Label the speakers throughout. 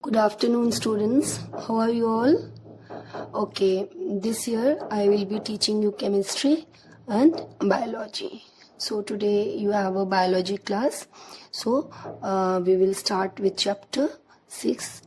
Speaker 1: Good afternoon, students. How are you all? Okay, this year I will be teaching you chemistry and biology. So today you have a biology class. So we will start with chapter 6.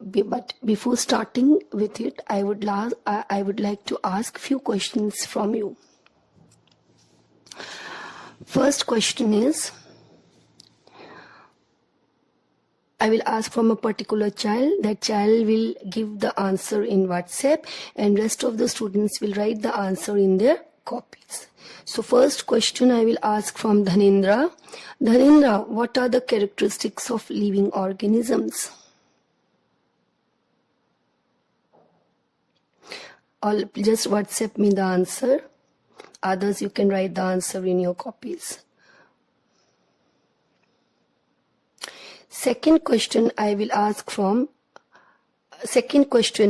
Speaker 1: But before starting with it, I would like to ask few questions from you. First question is, I will ask from a particular child. That child will give the answer in WhatsApp and rest of the students will write the answer in their copies. So first question I will ask from Dhanendra. Dhanendra, what are the characteristics of living organisms? Or just WhatsApp me the answer. Others you can write the answer in your copies. Second question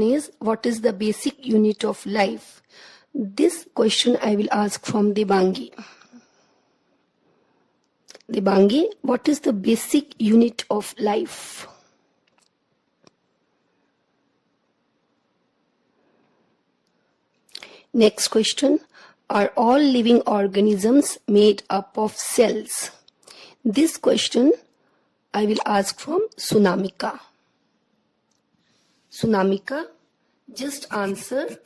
Speaker 1: is, what is the basic unit of life? This question I will ask from Debangi. Debangi, what is the basic unit of life? Next question, are all living organisms made up of cells? This question I will ask from Sunamika. Sunamika, just answer,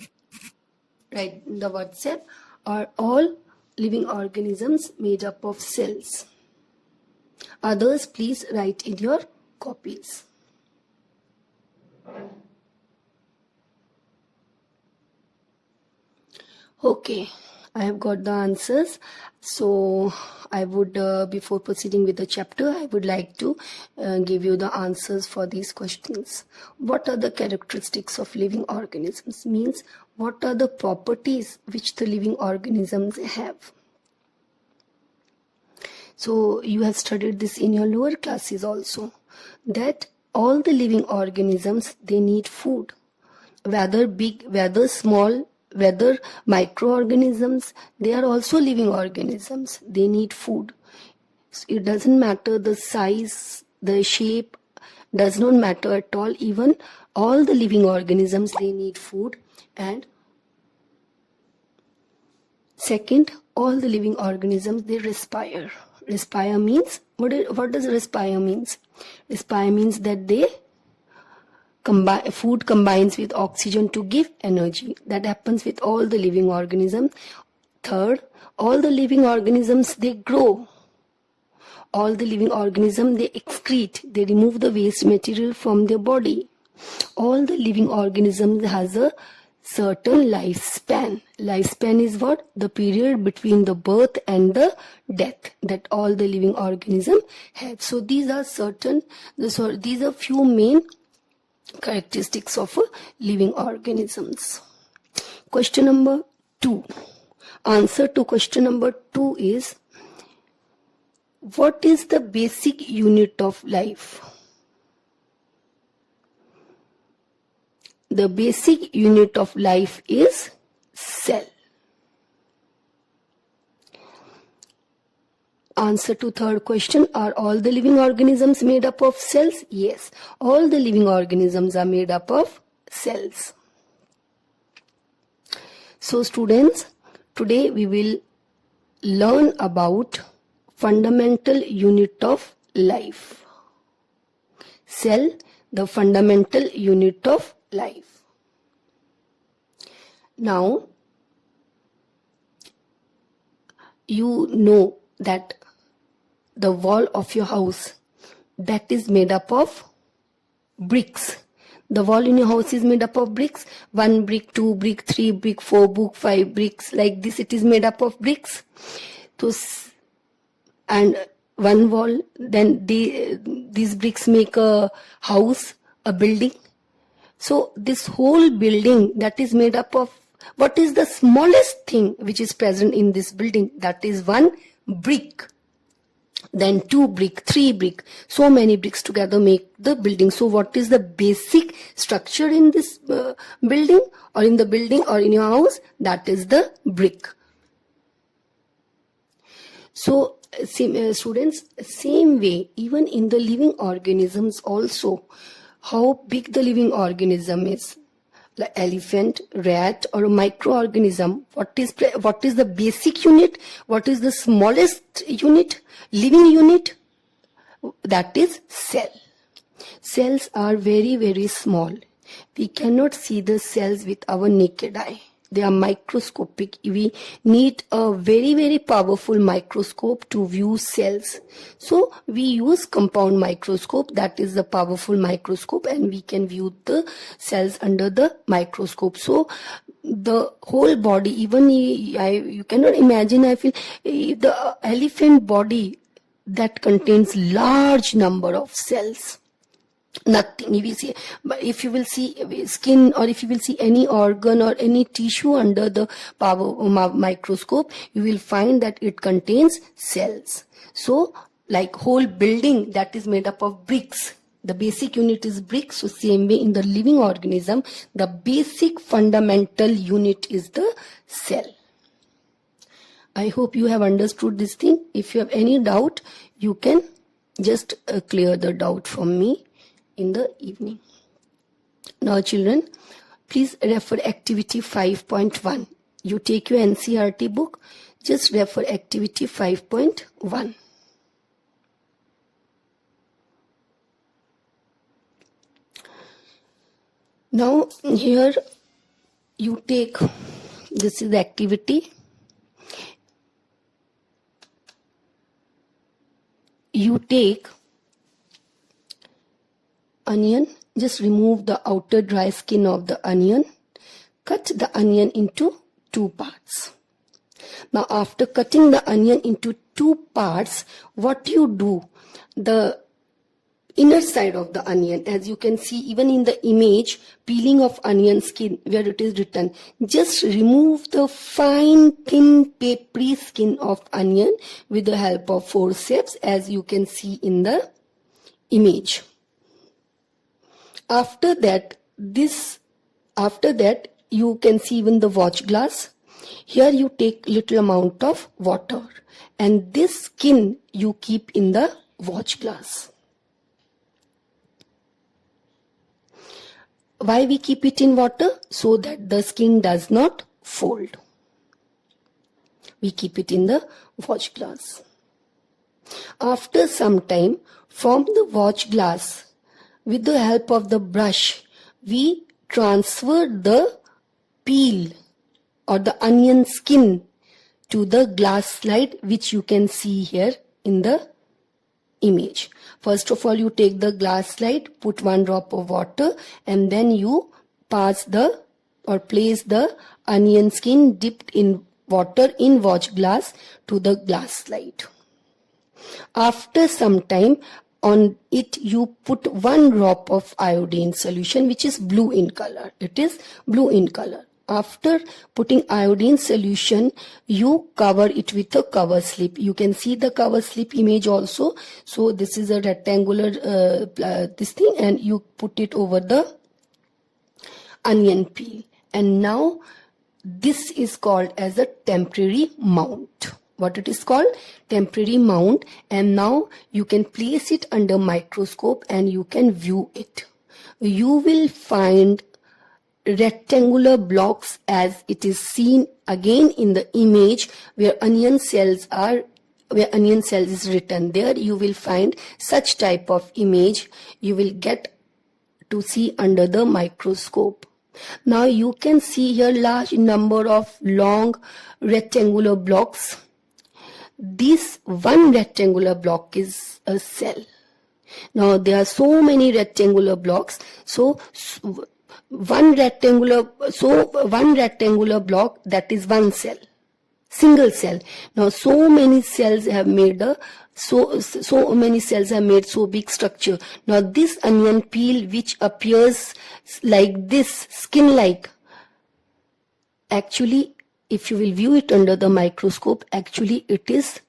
Speaker 1: write in the WhatsApp, are all living organisms made up of cells? Others, please write in your copies. Okay, I have got the answers. So I would, before proceeding with the chapter, I would like to give you the answers for these questions. What are the characteristics of living organisms? Means, what are the properties which the living organisms have? So you have studied this in your lower classes also, that all the living organisms, they need food, whether big, whether small, whether microorganisms, they are also living organisms. They need food. So it doesn't matter the size, the shape, does not matter at all. Even all the living organisms, they need food. And second, all the living organisms, they respire. Respire means, what does respire means? Respire means that they food combines with oxygen to give energy. That happens with all the living organisms. Third, all the living organisms, they grow. All the living organisms, they excrete. They remove the waste material from their body. All the living organisms has a certain lifespan. Lifespan is what? The period between the birth and the death that all the living organisms have. So these are few main characteristics of living organisms. Question number 2. Answer to question number 2 is, what is the basic unit of life? The basic unit of life is cell. Answer to third question, are all the living organisms made up of cells? Yes, all the living organisms are made up of cells. So students, today we will learn about fundamental unit of life. Cell, the fundamental unit of life. Now, you know that the wall of your house, that is made up of bricks. The wall in your house is made up of bricks. 1 brick, 2 brick, 3 brick, 4 brick, 5 bricks. Like this, it is made up of bricks. And one wall, then these bricks make a house, a building. So this whole building, that is made up of, what is the smallest thing which is present in this building? That is 1 brick. Then 2 brick, 3 brick, so many bricks together make the building. So what is the basic structure in this building, or in the building, or in your house? That is the brick. So Students, same way, even in the living organisms also, how big the living organism is, like elephant, rat, or a microorganism, what is the basic unit, what is the smallest unit, living unit? That is cell. Cells are very, very small. We cannot see the cells with our naked eye. They are microscopic. We need a very, very powerful microscope to view cells. So we use compound microscope, that is the powerful microscope, and we can view the cells under the microscope. So the whole body, even you cannot imagine, I feel, the elephant body that contains large number of cells. Nothing. If you will see skin, or if you will see any organ or any tissue under the microscope, you will find that it contains cells. So like whole building that is made up of bricks, the basic unit is bricks. So same way in the living organism, the basic fundamental unit is the cell. I hope you have understood this thing. If you have any doubt, you can just clear the doubt from me in the evening. Now children, please refer activity 5.1. You take your NCERT book, just refer activity 5.1. Now here you take, this is the activity. You take onion, just remove the outer dry skin of the onion, cut the onion into 2 parts. Now after cutting the onion into 2 parts, what you do, the inner side of the onion, as you can see even in the image, peeling of onion skin, where it is written, just remove the fine thin papery skin of onion with the help of forceps, as you can see in the image. After that, you can see even the watch glass. Here you take little amount of water, and this skin you keep in the watch glass. Why we keep it in water? So that the skin does not fold. We keep it in the watch glass. After some time, from the watch glass, with the help of the brush, we transfer the peel or the onion skin to the glass slide, which you can see here in the image. First of all, you take the glass slide, put 1 drop of water, and then you place the onion skin dipped in water in watch glass to the glass slide. After some time, on it you put 1 drop of iodine solution, which is blue in color. It is blue in color. After putting iodine solution, you cover it with a cover slip. You can see the cover slip image also. So this is a rectangular this thing, and you put it over the onion peel. And now this is called as a temporary mount. What it is called? Temporary mount. And now you can place it under microscope and you can view it. You will find rectangular blocks as it is seen again in the image, where onion cells is written. There you will find such type of image you will get to see under the microscope. Now you can see here large number of long rectangular blocks. This one rectangular block is a cell. Now there are so many rectangular blocks. So one rectangular block, that is one cell, single cell. Now so many cells have made so big structure. Now this onion peel, which appears like this, skin like, actually if you will view it under the microscope, actually it is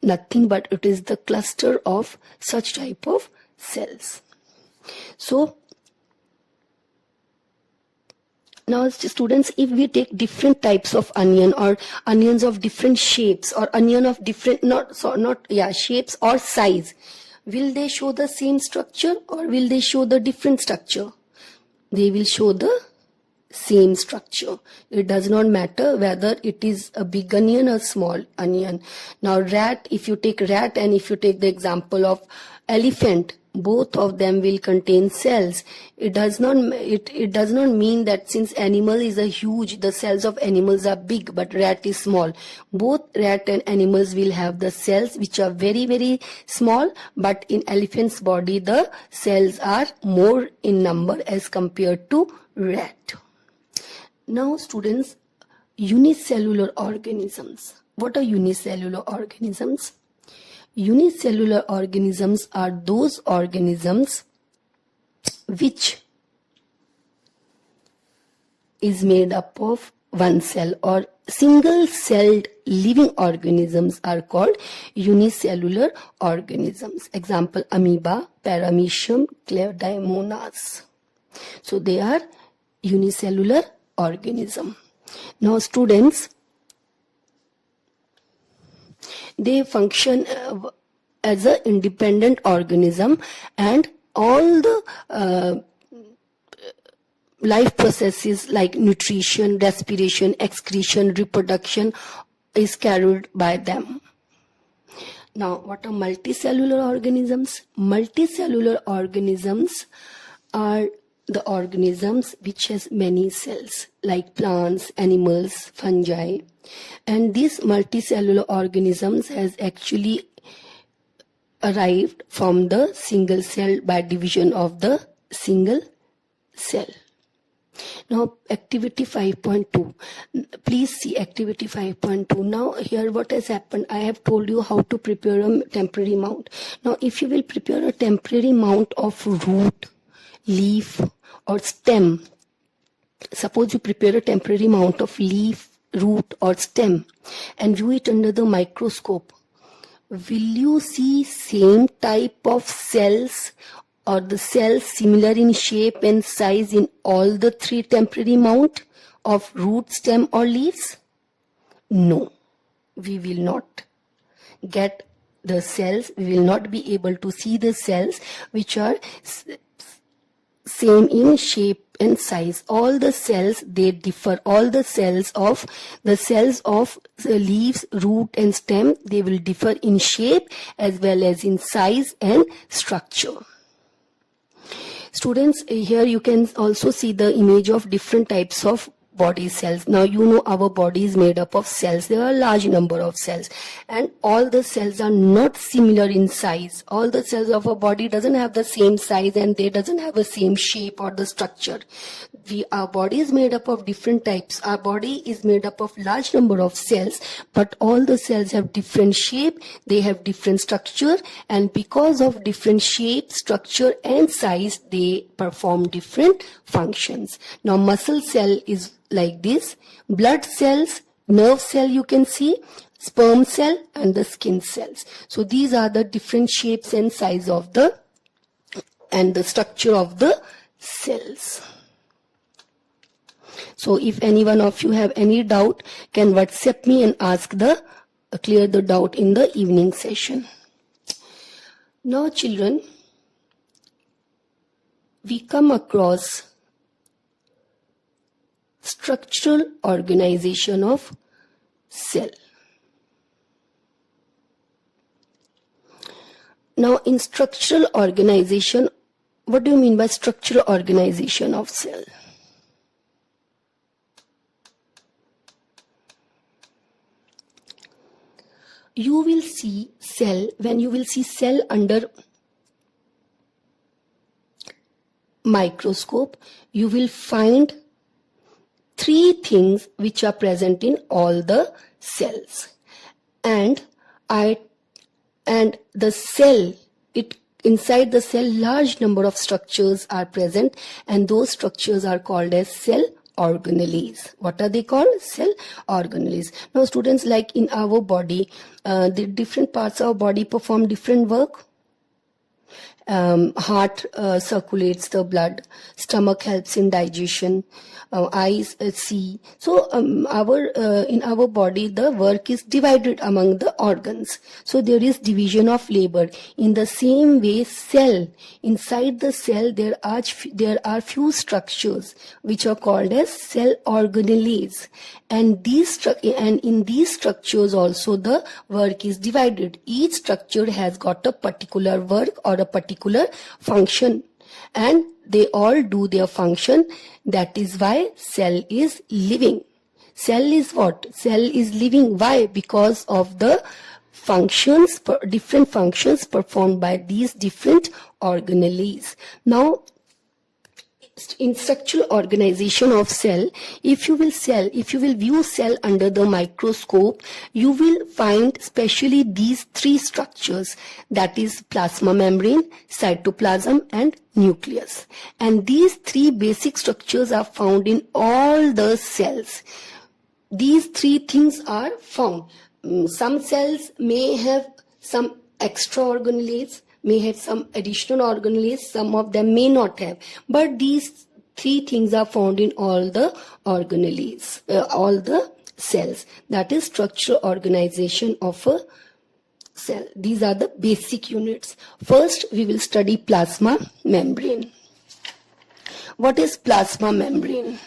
Speaker 1: nothing but it is the cluster of such type of cells. So Now, students, if we take different types of onion or onions of different shapes or onion of different, shapes or size, will they show the same structure or will they show the different structure? They will show the same structure. It does not matter whether it is a big onion or small onion. Now, rat, if you take rat and if you take the example of elephant, both of them will contain cells. It does not mean that since animal is a huge, the cells of animals are big, but rat is small. Both rat and animals will have the cells which are very, very small, but in elephant's body the cells are more in number as compared to rat. Now, students, unicellular organisms. What are unicellular organisms? Unicellular organisms are those organisms which is made up of one cell, or single-celled living organisms are called unicellular organisms. Example, amoeba, paramecium, Chlamydomonas. So they are unicellular organism. Now, students, they function as an independent organism, and all the life processes like nutrition, respiration, excretion, reproduction is carried by them. Now, what are multicellular organisms? Multicellular organisms are the organisms which has many cells, like plants, animals, fungi. And these multicellular organisms has actually arrived from the single cell by division of the single cell. Now, activity 5.2. Please see activity 5.2. Now, here what has happened, I have told you how to prepare a temporary mount. Now, if you will prepare a temporary mount of root, leaf or stem, suppose you prepare a temporary mount of leaf, root or stem and view it under the microscope, will you see same type of cells or the cells similar in shape and size in all the three temporary mount of root, stem or leaves? No, we will not get the cells, we will not be able to see the cells which are same in shape and size. All the cells, they differ. All the cells of the leaves, root and stem, they will differ in shape as well as in size and structure. Students, here you can also see the image of different types of body cells. Now, you know our body is made up of cells. There are a large number of cells and all the cells are not similar in size. All the cells of our body doesn't have the same size and they doesn't have the same shape or the structure. Our body is made up of different types. Our body is made up of large number of cells, but all the cells have different shape, they have different structure, and because of different shape, structure and size, they perform different functions. Now, muscle cell is like this, blood cells, nerve cell you can see, sperm cell and the skin cells. So these are the different shapes and size of the and the structure of the cells. So if any one of you have any doubt, can WhatsApp me and clear the doubt in the evening session. Now, children, we come across structural organization of cell. Now, in structural organization, what do you mean by structural organization of cell? You will see cell, when you will see cell under microscope, you will find three things which are present in all the cells. And the cell, inside the cell, large number of structures are present, and those structures are called as cell organelles. What are they called? Cell organelles. Now, students, like in our body, the different parts of our body perform different work. Heart circulates the blood, stomach helps in digestion, eyes see. So our in our body the work is divided among the organs. So there is division of labor. In the same way, cell, inside the cell there are few structures which are called as cell organelles, and in these structures also the work is divided. Each structure has got a particular work or a particular function, and they all do their function. That is why cell is living. Cell is what? Cell is living. Why? Because of the functions, different functions performed by these different organelles. Now, in structural organization of cell, if you will view cell under the microscope, you will find especially these three structures, that is plasma membrane, cytoplasm and nucleus. And these three basic structures are found in all the cells. These three things are found. Some cells may have some extra organelles, may have some additional organelles, some of them may not have. But these three things are found in all the organelles, all the cells. That is structural organization of a cell. These are the basic units. First, we will study plasma membrane. What is plasma membrane?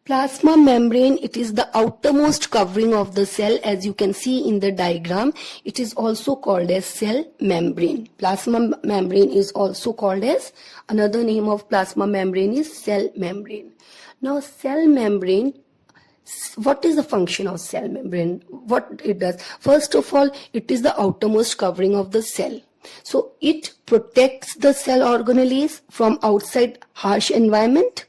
Speaker 1: Plasma membrane, it is the outermost covering of the cell, as you can see in the diagram. It is also called as cell membrane. Plasma membrane is also called as, another name of plasma membrane is cell membrane. Now cell membrane, what is the function of cell membrane? What it does? First of all, it is the outermost covering of the cell. So it protects the cell organelles from outside harsh environment.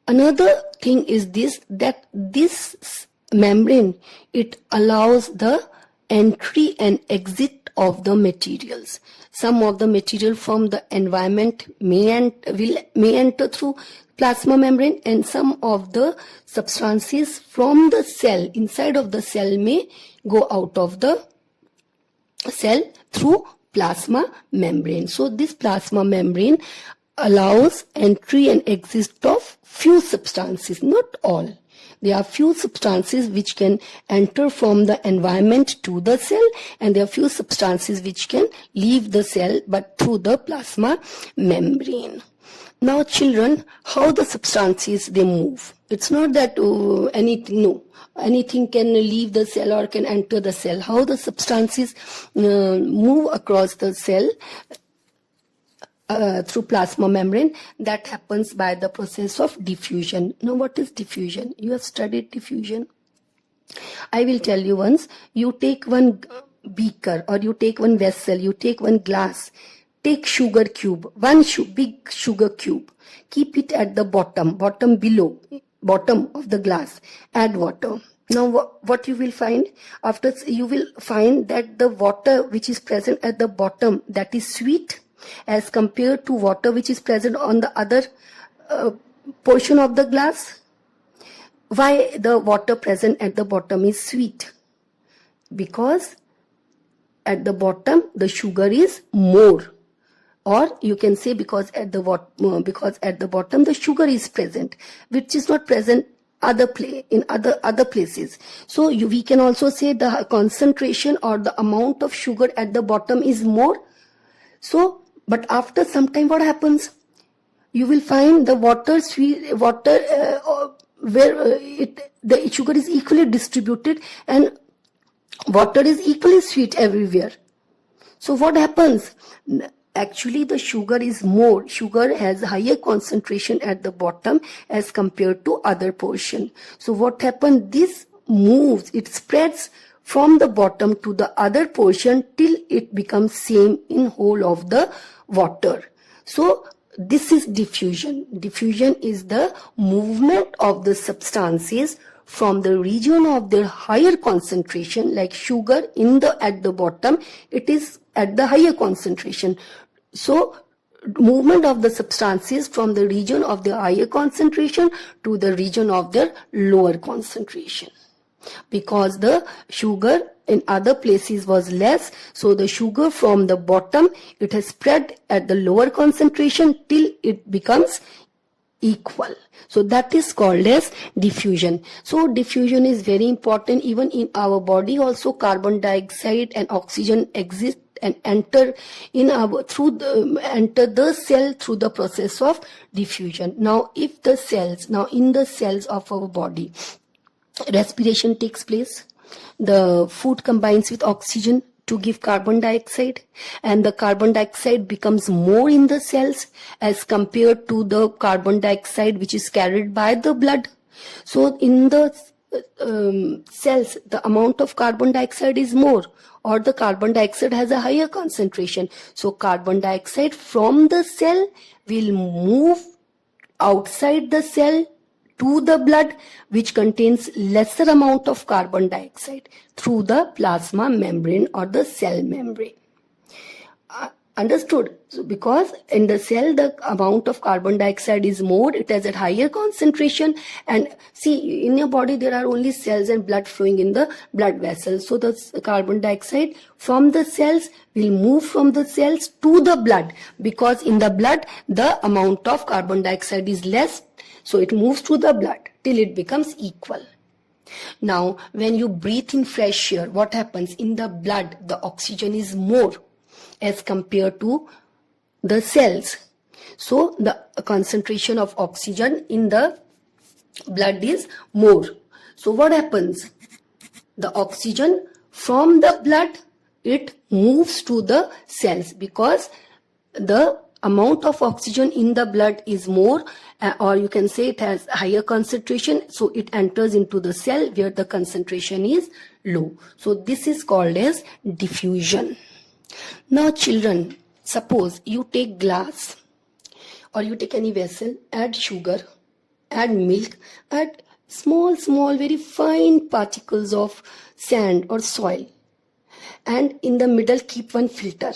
Speaker 1: Another thing is that this membrane, it allows the entry and exit of the materials. Some of the material from the environment may enter through plasma membrane, and some of the substances from the cell, inside of the cell, may go out of the cell through plasma membrane. So this plasma membrane allows entry and exit of few substances, not all. There are few substances which can enter from the environment to the cell, and there are few substances which can leave the cell but through the plasma membrane. Now children, how the substances they move? It's not that anything can leave the cell or can enter the cell. How the substances move across the cell through plasma membrane, that happens by the process of diffusion. Now what is diffusion? You have studied diffusion. I will tell you once. You take one beaker or you take one vessel, you take one glass, take sugar cube, big sugar cube, keep it at the bottom below, bottom of the glass, add water. Now what you will find? After, you will find that the water which is present at the bottom, that is sweet, as compared to water which is present on the other portion of the glass. Why the water present at the bottom is sweet? Because at the bottom the sugar is more, or you can say because at the bottom the sugar is present, which is not present in other places. So we can also say the concentration or the amount of sugar at the bottom is more. So but after some time, what happens? You will find the the sugar is equally distributed and water is equally sweet everywhere. So what happens? Actually, the sugar is more. Sugar has higher concentration at the bottom as compared to other portion. So what happens? This moves, it spreads from the bottom to the other portion till it becomes same in whole of the water. So this is diffusion. Diffusion is the movement of the substances from the region of their higher concentration, like sugar at the bottom, it is at the higher concentration. So movement of the substances from the region of the higher concentration to the region of their lower concentration. because the sugar in other places was less, so the sugar from the bottom, it has spread at the lower concentration till it becomes equal. So that is called as diffusion. So diffusion is very important. Even in our body also, carbon dioxide and oxygen exist and enter in our enter the cell through the process of diffusion. Now if the cells, now in the cells of our body, respiration takes place, the food combines with oxygen to give carbon dioxide, and the carbon dioxide becomes more in the cells as compared to the carbon dioxide which is carried by the blood. So in the cells, the amount of carbon dioxide is more, or the carbon dioxide has a higher concentration. So carbon dioxide from the cell will move outside the cell to the blood, which contains lesser amount of carbon dioxide through the plasma membrane or the cell membrane. Understood? So because in the cell the amount of carbon dioxide is more, it has a higher concentration, and see, in your body there are only cells and blood flowing in the blood vessels. So the carbon dioxide from the cells will move from the cells to the blood, because in the blood the amount of carbon dioxide is less, so it moves through the blood till it becomes equal. Now when you breathe in fresh air, what happens? In the blood the oxygen is more as compared to the cells. So the concentration of oxygen in the blood is more. So what happens? The oxygen from the blood, it moves to the cells because the amount of oxygen in the blood is more, or you can say it has higher concentration, so it enters into the cell where the concentration is low. So this is called as diffusion. Now children, suppose you take glass or you take any vessel, add sugar, add milk, add small very fine particles of sand or soil, and in the middle keep one filter.